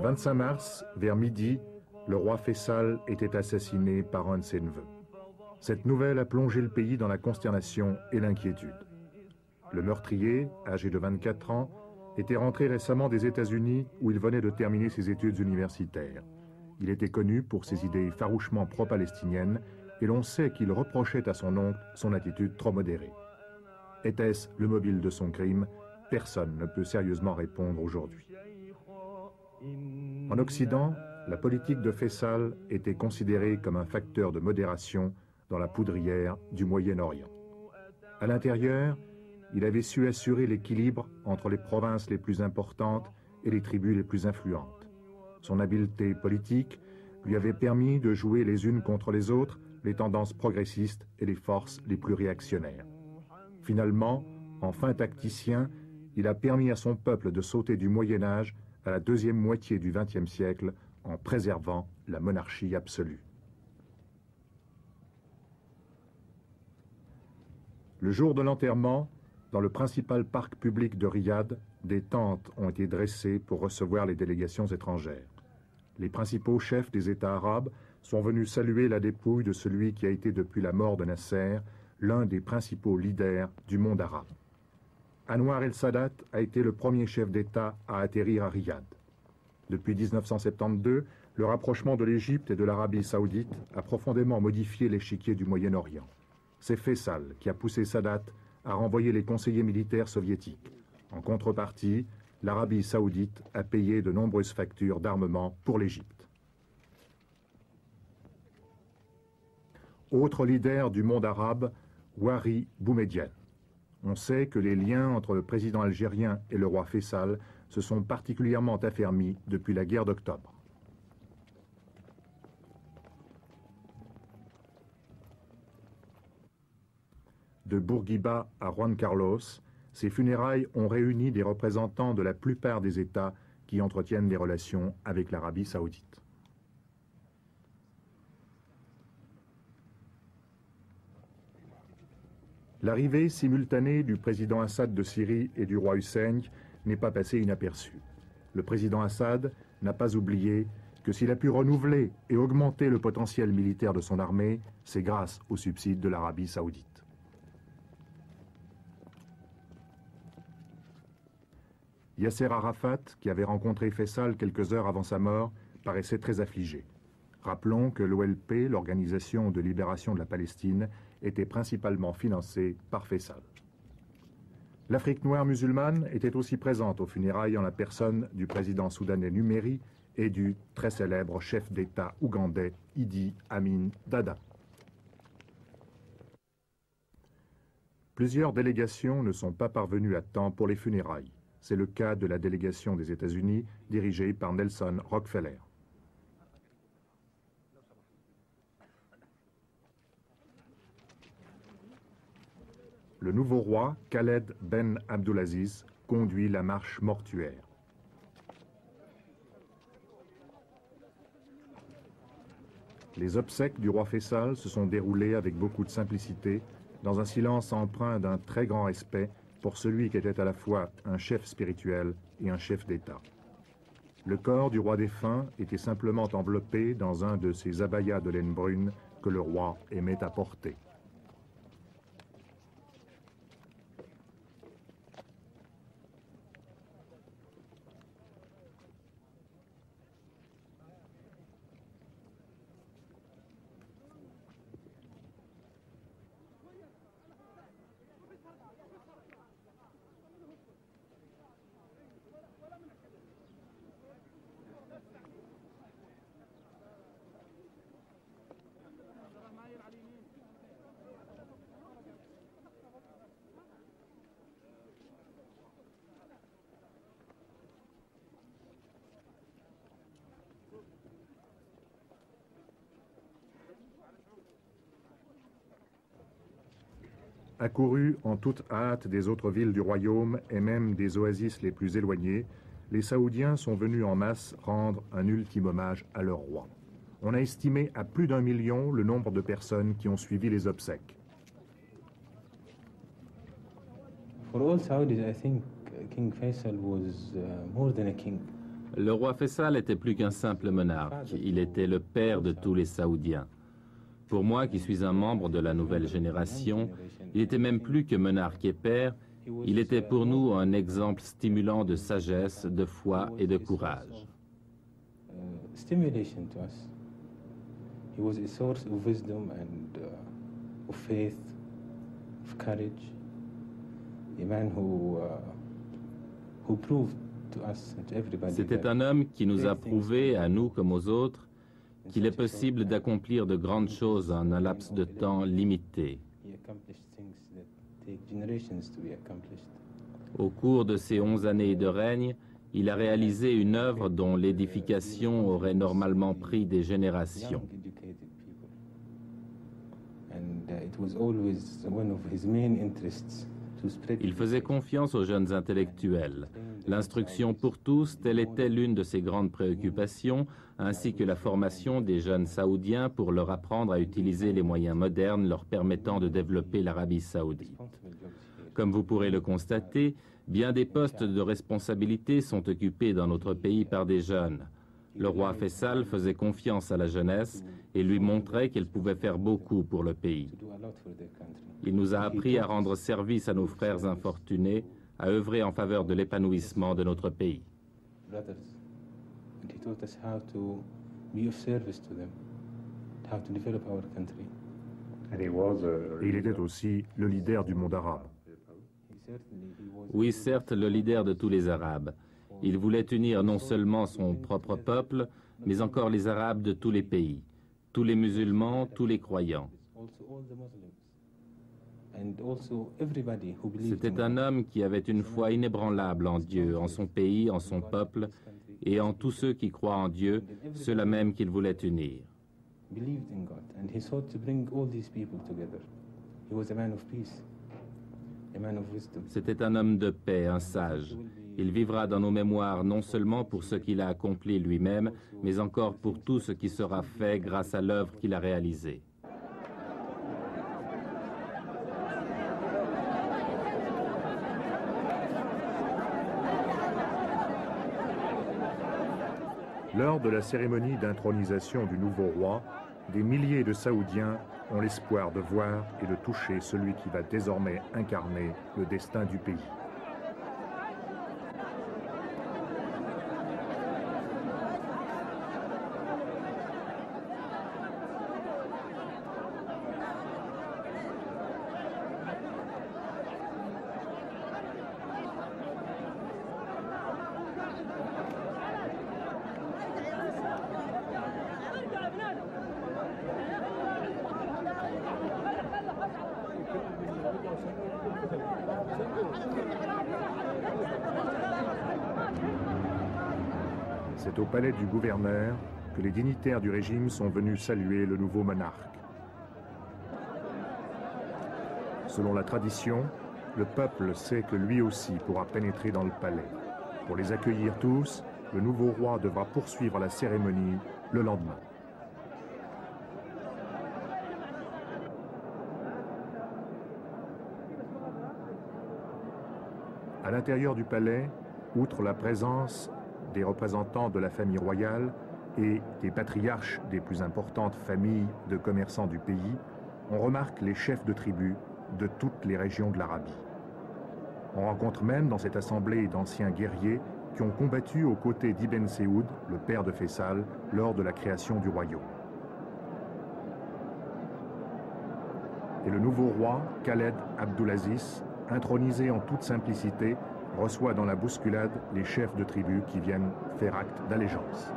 25 mars, vers midi, le roi Faisal était assassiné par un de ses neveux. Cette nouvelle a plongé le pays dans la consternation et l'inquiétude. Le meurtrier, âgé de 24 ans, était rentré récemment des États-Unis où il venait de terminer ses études universitaires. Il était connu pour ses idées farouchement pro-palestiniennes et l'on sait qu'il reprochait à son oncle son attitude trop modérée. Était-ce le mobile de son crime? Personne ne peut sérieusement répondre aujourd'hui. En Occident, la politique de Faisal était considérée comme un facteur de modération dans la poudrière du Moyen-Orient. À l'intérieur, il avait su assurer l'équilibre entre les provinces les plus importantes et les tribus les plus influentes. Son habileté politique lui avait permis de jouer les unes contre les autres les tendances progressistes et les forces les plus réactionnaires. Finalement, en fin tacticien, il a permis à son peuple de sauter du Moyen-Âge à la deuxième moitié du XXe siècle en préservant la monarchie absolue. Le jour de l'enterrement, dans le principal parc public de Riyad, des tentes ont été dressées pour recevoir les délégations étrangères. Les principaux chefs des États arabes sont venus saluer la dépouille de celui qui a été depuis la mort de Nasser l'un des principaux leaders du monde arabe. Anwar el-Sadat a été le premier chef d'État à atterrir à Riyad. Depuis 1972, le rapprochement de l'Égypte et de l'Arabie saoudite a profondément modifié l'échiquier du Moyen-Orient. C'est Faisal qui a poussé Sadat à renvoyer les conseillers militaires soviétiques. En contrepartie, l'Arabie saoudite a payé de nombreuses factures d'armement pour l'Égypte. Autre leader du monde arabe, Houari Boumedienne. On sait que les liens entre le président algérien et le roi Faisal se sont particulièrement affermis depuis la guerre d'octobre. De Bourguiba à Juan Carlos, ces funérailles ont réuni des représentants de la plupart des États qui entretiennent des relations avec l'Arabie saoudite. L'arrivée simultanée du président Assad de Syrie et du roi Hussein n'est pas passée inaperçue. Le président Assad n'a pas oublié que s'il a pu renouveler et augmenter le potentiel militaire de son armée, c'est grâce aux subsides de l'Arabie saoudite. Yasser Arafat, qui avait rencontré Faisal quelques heures avant sa mort, paraissait très affligé. Rappelons que l'OLP, l'Organisation de libération de la Palestine, était principalement financée par Faisal. L'Afrique noire musulmane était aussi présente aux funérailles en la personne du président soudanais Numeri et du très célèbre chef d'État ougandais Idi Amin Dada. Plusieurs délégations ne sont pas parvenues à temps pour les funérailles. C'est le cas de la délégation des États-Unis dirigée par Nelson Rockefeller. Le nouveau roi, Khaled Ben Abdulaziz, conduit la marche mortuaire. Les obsèques du roi Faisal se sont déroulées avec beaucoup de simplicité, dans un silence empreint d'un très grand respect pour celui qui était à la fois un chef spirituel et un chef d'État. Le corps du roi défunt était simplement enveloppé dans un de ces abayas de laine brune que le roi aimait à porter. Accourus en toute hâte des autres villes du royaume et même des oasis les plus éloignées, les Saoudiens sont venus en masse rendre un ultime hommage à leur roi. On a estimé à plus d'1 million le nombre de personnes qui ont suivi les obsèques. For all Saudis, I think King Faisal was more than a king. Le roi Faisal était plus qu'un simple monarque, il était le père de tous les Saoudiens. Pour moi, qui suis un membre de la nouvelle génération, il était même plus que monarque et père, il était pour nous un exemple stimulant de sagesse, de foi et de courage. Stimulation to us. He was a source of wisdom and of faith, of courage. A man who proved to us and to everybody. C'était un homme qui nous a prouvé, à nous comme aux autres, qu'il est possible d'accomplir de grandes choses en un laps de temps limité. Au cours de ces 11 années de règne, il a réalisé une œuvre dont l'édification aurait normalement pris des générations. Il faisait confiance aux jeunes intellectuels. L'instruction pour tous, telle était l'une de ses grandes préoccupations, ainsi que la formation des jeunes saoudiens pour leur apprendre à utiliser les moyens modernes leur permettant de développer l'Arabie saoudite. Comme vous pourrez le constater, bien des postes de responsabilité sont occupés dans notre pays par des jeunes. Le roi Faisal faisait confiance à la jeunesse et lui montrait qu'elle pouvait faire beaucoup pour le pays. Il nous a appris à rendre service à nos frères infortunés, à œuvrer en faveur de l'épanouissement de notre pays. Et il était aussi le leader du monde arabe. Oui, certes, le leader de tous les Arabes. Il voulait unir non seulement son propre peuple, mais encore les Arabes de tous les pays, tous les musulmans, tous les croyants. C'était un homme qui avait une foi inébranlable en Dieu, en son pays, en son peuple, et en tous ceux qui croient en Dieu, ceux-là même qu'il voulait unir. C'était un homme de paix, un sage. Il vivra dans nos mémoires non seulement pour ce qu'il a accompli lui-même, mais encore pour tout ce qui sera fait grâce à l'œuvre qu'il a réalisée. Lors de la cérémonie d'intronisation du nouveau roi, des milliers de Saoudiens ont l'espoir de voir et de toucher celui qui va désormais incarner le destin du pays. C'est au palais du gouverneur que les dignitaires du régime sont venus saluer le nouveau monarque. Selon la tradition, le peuple sait que lui aussi pourra pénétrer dans le palais. Pour les accueillir tous, le nouveau roi devra poursuivre la cérémonie le lendemain. À l'intérieur du palais, outre la présence des représentants de la famille royale et des patriarches des plus importantes familles de commerçants du pays, on remarque les chefs de tribus de toutes les régions de l'Arabie. On rencontre même dans cette assemblée d'anciens guerriers qui ont combattu aux côtés d'Ibn Saoud, le père de Faisal, lors de la création du royaume. Et le nouveau roi, Khaled Abdulaziz, intronisé en toute simplicité, reçoit dans la bousculade les chefs de tribus qui viennent faire acte d'allégeance.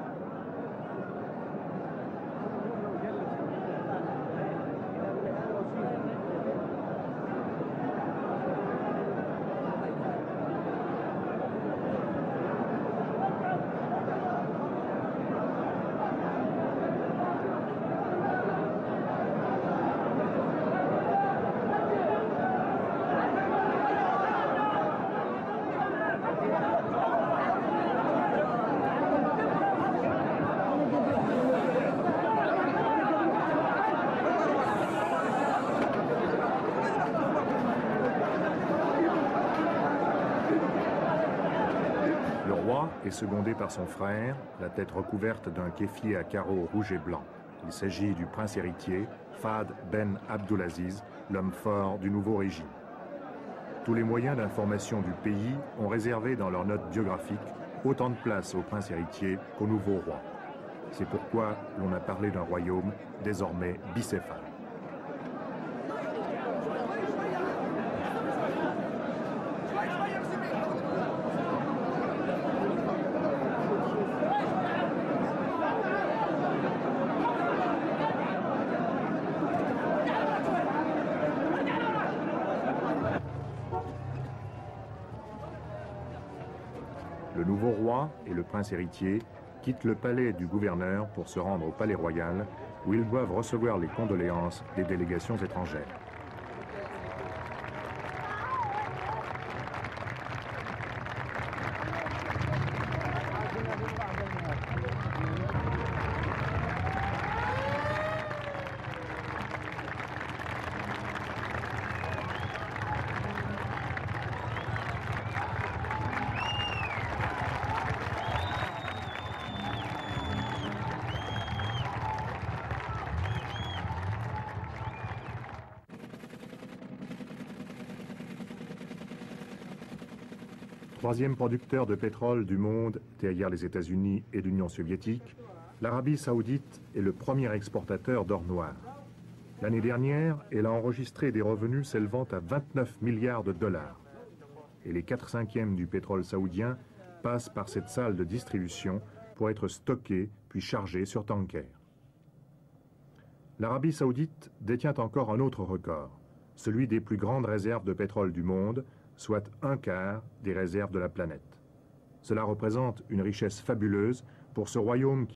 roi est secondé par son frère, la tête recouverte d'un kéfier à carreaux rouge et blanc. Il s'agit du prince héritier, Fahd Ben Abdulaziz, l'homme fort du nouveau régime. Tous les moyens d'information du pays ont réservé dans leurs notes biographiques autant de place au prince héritier qu'au nouveau roi. C'est pourquoi l'on a parlé d'un royaume désormais bicéphale. Le nouveau roi et le prince héritier quittent le palais du gouverneur pour se rendre au palais royal, où ils doivent recevoir les condoléances des délégations étrangères. Troisième producteur de pétrole du monde derrière les États-Unis et l'Union soviétique, l'Arabie saoudite est le premier exportateur d'or noir. L'année dernière, elle a enregistré des revenus s'élevant à 29 milliards de dollars. Et les 4/5 du pétrole saoudien passent par cette salle de distribution pour être stockés puis chargés sur tankers. L'Arabie saoudite détient encore un autre record, celui des plus grandes réserves de pétrole du monde, soit 1/4 des réserves de la planète. Cela représente une richesse fabuleuse pour ce royaume qui